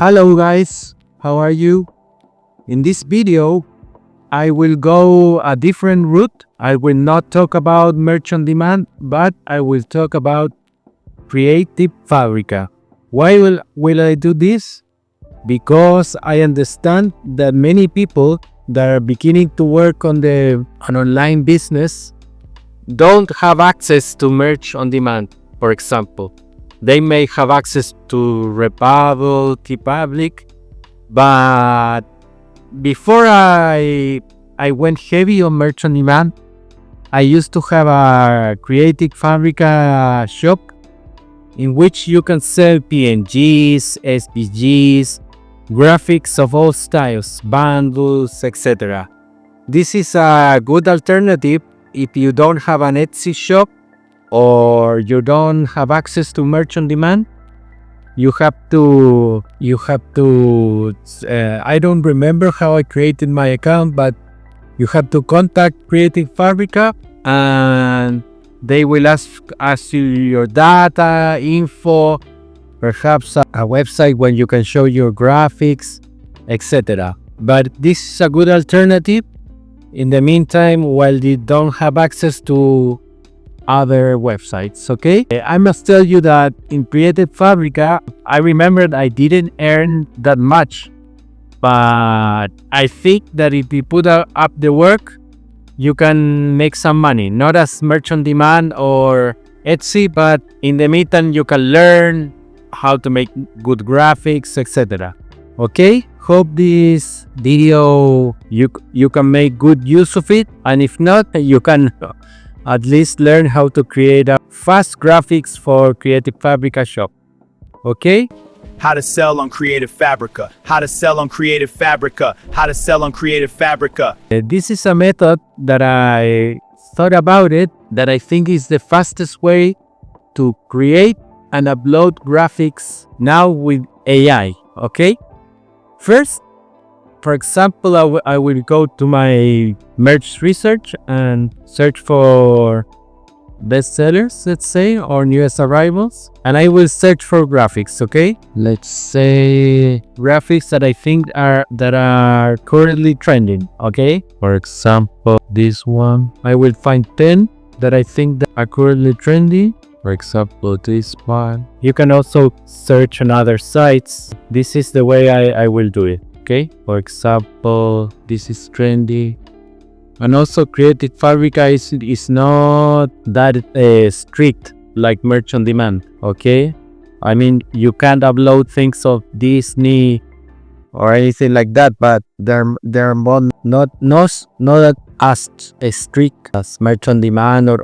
Hello guys, how are you? In this video, I will go a different route. I will not talk about merch on demand, but I will talk about creative Fabrica. Why will I do this? Because I understand that many people that are beginning to work on an online business don't have access to merch on demand, for example. They may have access to Redbubble, TeePublic, but before I went heavy on merch on demand, I used to have a Creative Fabrica shop in which you can sell PNGs, SVGs, graphics of all styles, bundles, etc. This is a good alternative if you don't have an Etsy shop or you don't have access to merch on demand. You have to I don't remember how I created my account, but you have to contact Creative Fabrica and they will ask you your data, info, perhaps a website where you can show your graphics, etc. But this is a good alternative in the meantime while you don't have access to other websites, okay? I must tell you that in Creative Fabrica, I remembered I didn't earn that much, but I think that if you put up the work, you can make some money, not as merch on demand or Etsy, but in the meantime, you can learn how to make good graphics, etc. Okay? Hope this video, you can make good use of it, and if not, you can at least learn how to create a fast graphics for Creative Fabrica shop. Okay? How to sell on Creative Fabrica. How to sell on Creative Fabrica. How to sell on Creative Fabrica. This is a method that I thought about it, that I think is the fastest way to create and upload graphics now with AI. Okay? First, for example, I will go to my merch research and search for bestsellers, let's say, or newest arrivals, and I will search for graphics. Okay, let's say graphics that I think are currently trending. Okay, for example, this one, I will find 10 that I think that are currently trendy. For example, this one. You can also search on other sites. This is the way I will do it. Okay, for example, this is trendy. And also Creative Fabrica is not that strict like merch on demand. Okay, I mean, you can't upload things of Disney or anything like that, but they're more not as strict as merch on demand or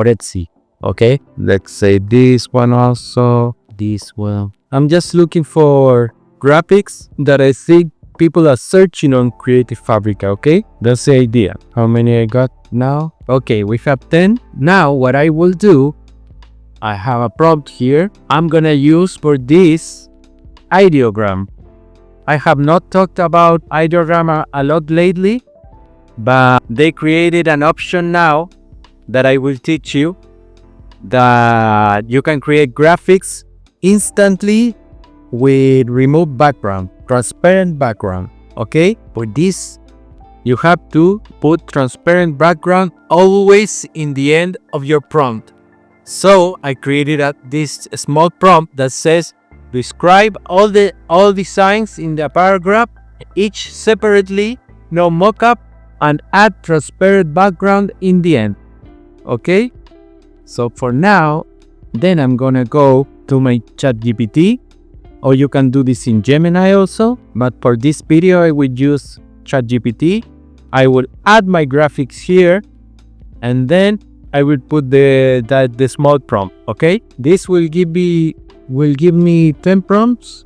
Etsy. Okay, let's say this one also, this one. I'm just looking for graphics that I think people are searching on Creative Fabrica. Okay, that's the idea. How many I got now? Okay, we have 10. Now what I will do, I have a prompt here. I'm gonna use for this ideogram. I have not talked about ideogram a lot lately, but they created an option now that I will teach you, that you can create graphics instantly with remove background, transparent background. Okay, for this you have to put transparent background always in the end of your prompt. So I created this small prompt that says describe all designs in the paragraph, each separately, no mockup, and add transparent background in the end. Okay, so for now, then I'm gonna go to my ChatGPT, or you can do this in Gemini also, but for this video I will use ChatGPT. I will add my graphics here, and then I will put the small prompt. Okay, this will give me 10 prompts,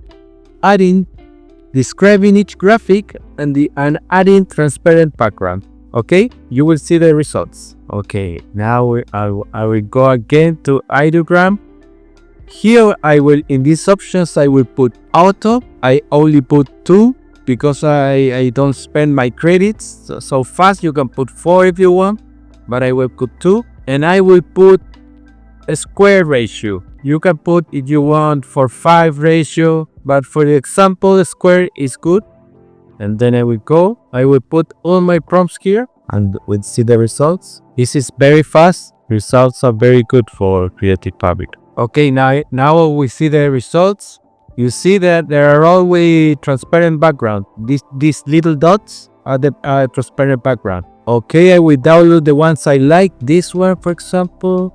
describing each graphic and adding transparent background. Okay, you will see the results. Okay, now I will go again to ideogram. Here in these options I will put auto. I only put 2 because I don't spend my credits so fast. You can put 4 if you want, but I will put 2. And I will put a square ratio. You can put, if you want, for 5 ratio, but for the example, square is good. And then I will put all my prompts here and we'll see the results. This is very fast. Results are very good for Creative Fabrica. Okay, now we see the results. You see that there are always transparent background. These little dots are the transparent background. Okay, I will download the ones I like. This one, for example,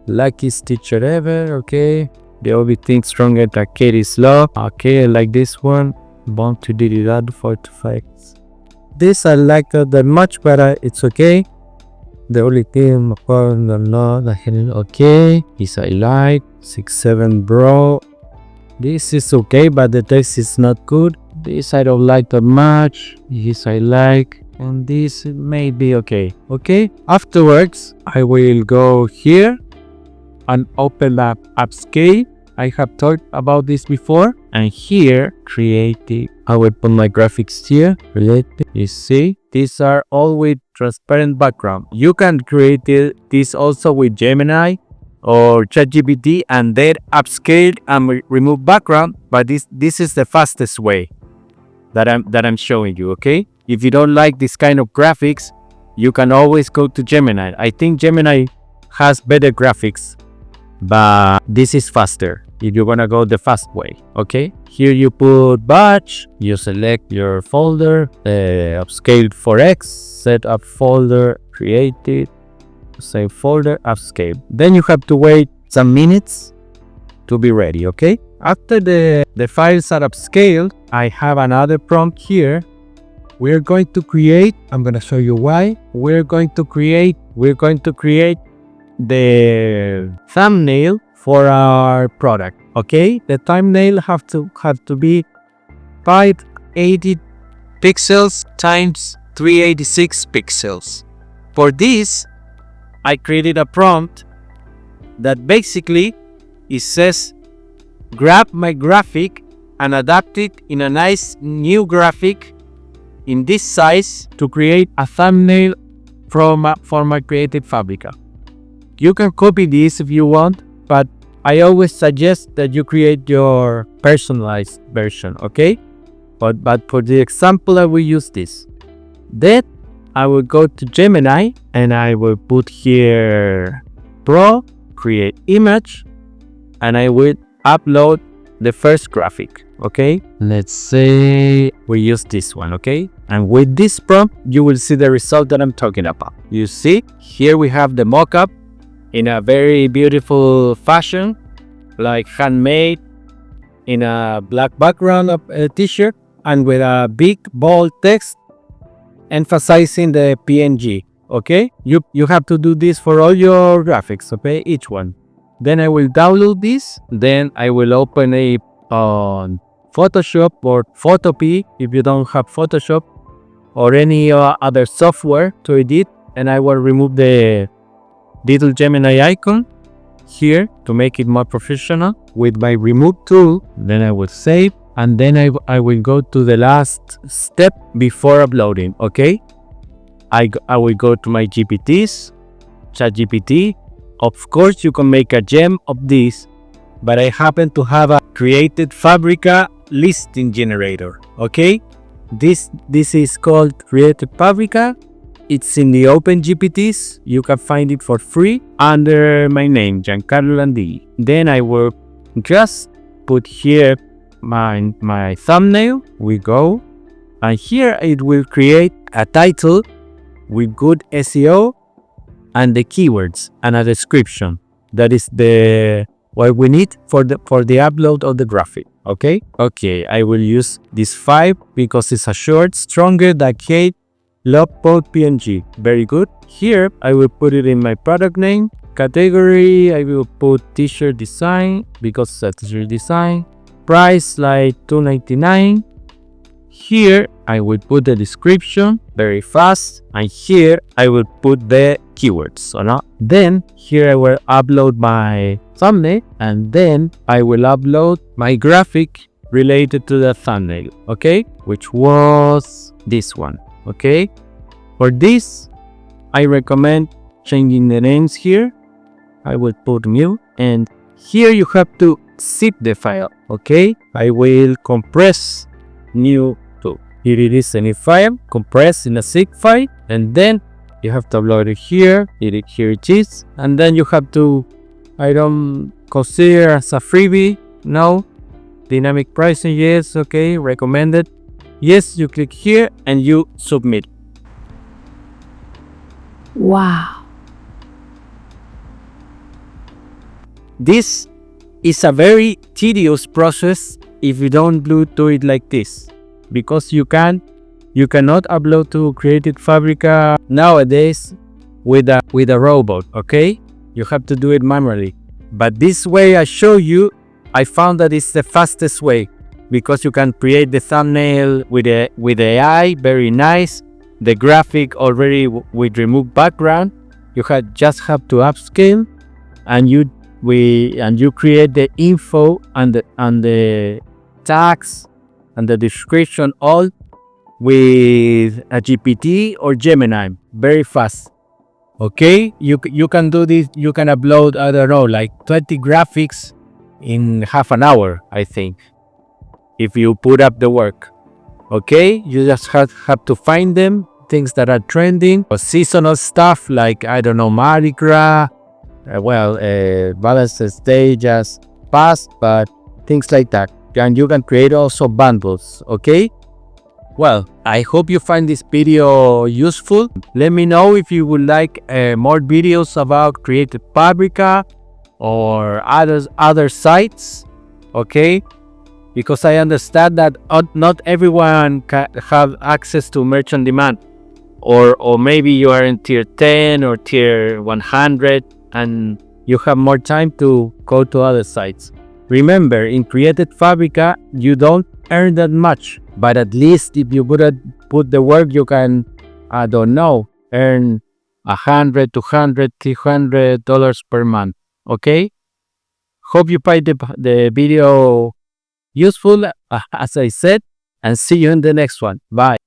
luckiest teacher ever. Okay, the only thing stronger than Katie's love. Okay, I like this one. Born to do that 45. This I like that much, but it's okay. The only thing, okay, this I like. 6-7 bro. This is okay, but the text is not good. This I don't like that much. This I like. And this may be okay. Okay, afterwards, I will go here and open up Upscale. I have talked about this before. And here, Creative. I will put my graphics here. Creative. You see, these are all with transparent background. You can create this also with Gemini or ChatGPT and then upscale and remove background. But this is the fastest way that I'm showing you. Okay, if you don't like this kind of graphics, you can always go to Gemini. I think Gemini has better graphics, but this is faster if you're gonna go the fast way. Okay, here you put batch, you select your folder, upscale 4x, set up folder, created, save folder, upscale. Then you have to wait some minutes to be ready. Okay, after the files are upscaled, I have another prompt here. We're going to create, I'm gonna show you why. We're going to create the thumbnail for our product. Okay, the thumbnail have to be 580 pixels times 386 pixels. For this, I created a prompt that basically it says grab my graphic and adapt it in a nice new graphic in this size to create a thumbnail for my Creative Fabrica. You can copy this if you want, but I always suggest that you create your personalized version, okay? But for the example, I will use this. Then I will go to Gemini and I will put here Pro, create image, and I will upload the first graphic, okay? Let's say we use this one, okay? And with this prompt, you will see the result that I'm talking about. You see, here we have the mockup in a very beautiful fashion, like handmade, in a black background of a t-shirt and with a big bold text emphasizing the PNG. Okay, you have to do this for all your graphics, okay, each one. Then I will download this. Then I will open it on Photoshop or Photopea if you don't have Photoshop or any other software to edit, and I will remove the little Gemini icon here to make it more professional with my remove tool. Then I will save, and then I will go to the last step before uploading. Okay, I will go to my GPTs, ChatGPT. Of course, you can make a gem of this, but I happen to have a created Fabrica listing generator. Okay, this is called Creative Fabrica. It's in the Open GPTs. You can find it for free under my name, Giancarlo Landini. Then I will just put here my thumbnail. We go, and here it will create a title with good SEO and the keywords and a description. That is what we need for the upload of the graphic. Okay, I will use this 5 because it's a short, stronger than Kate Love Boat PNG. Very good. Here I will put it in my product name. Category, I will put t-shirt design because it's a t-shirt design. Price like $2.99. Here I will put the description very fast, and here I will put the keywords. Then here I will upload my thumbnail, and then I will upload my graphic related to the thumbnail, okay, which was this one. Okay, for this I recommend changing the names here. I will put new, and here you have to zip the file. Okay, I will compress new to. Here it is in a file, compress in a zip file, and then you have to upload it here. Here it is, and then you have to. I don't consider as a freebie. No, dynamic pricing. Yes, okay, recommended. Yes, you click here and you submit. Wow. This is a very tedious process if you don't do it like this, because you cannot upload to Creative Fabrica nowadays with a robot. Okay, you have to do it manually. But this way I show you, I found that it's the fastest way, because you can create the thumbnail with AI, very nice. The graphic already with remove background. You just have to upscale, and you create the info and the tags and the description all with a GPT or Gemini. Very fast. Okay, you can do this. You can upload, I don't know, like 20 graphics in half an hour, I think, if you put up the work. Okay, you just have to find them, things that are trending, or seasonal stuff like, I don't know, Mardi Gras, Valentine's Day just passed, but things like that. And you can create also bundles. Okay, well, I hope you find this video useful. Let me know if you would like more videos about Creative Fabrica or other sites. Okay, because I understand that not everyone can have access to merch on demand, or maybe you are in tier 10 or tier 100 and you have more time to go to other sites. Remember, in Creative Fabrica you don't earn that much, but at least if you put the work, you can, I don't know, earn $100, $200, $300 per month. Okay, hope you find the video useful, as I said, and see you in the next one. Bye.